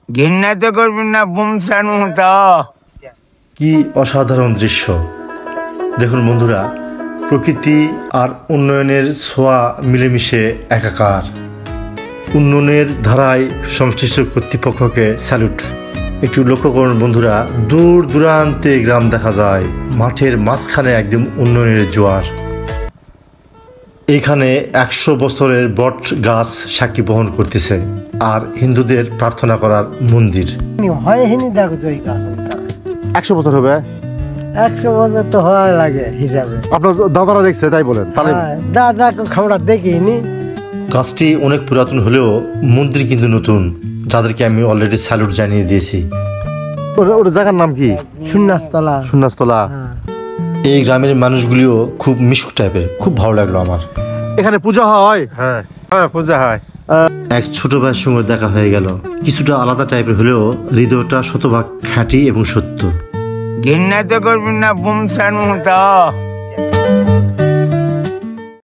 ঘৃণা তো করবেন না, বুমসানু তো। কি অসাধারণ দৃশ্য দেখুন বন্ধুরা, প্রকৃতি আর উন্নয়নের ছোঁয়া মিলেমিশে একাকার। উন্নয়নের ধারায় সংশ্লিষ্ট কর্তৃপক্ষকে স্যালুট। একটু লক্ষ্য করুন বন্ধুরা, দূর দূরান্তে গ্রাম দেখা যায়, মাঠের মাঝখানে একদম উন্নয়নের জোয়ার। এইখানে 100 বছরের বট গাছ সাক্ষী বহন করতেছে, আর হিন্দুদের প্রার্থনা করার মন্দির। 100 বছর হবে? 100 বছর তো হওয়া লাগে হিসাবে। আপনার দাদারা দেখছে তাই বলেন? তাহলে দাদা খাওয়া দেখিনি। গাছটি অনেক পুরাতন হলেও মন্দির কিন্তু নতুন, যাদেরকে আমি অলরেডি স্যালুট জানিয়ে দিয়েছি। ওটা জায়গার নাম কি? সুন্নাসতলা। সুন্নাসতলা। এই গ্রামের মানুষগুলিও খুব মিশুক টাইপের, খুব ভালো লাগলো আমার। এখানে পূজা হয়? হ্যাঁ পূজা হয়। এক ছোট ভাইয়ের সঙ্গে দেখা হয়ে গেল, কিছুটা আলাদা টাইপের হলেও হৃদয়টা শতভাগ খাঁটি এবং সত্য। ঘৃণা তো করবেন না, বুমসানু তো।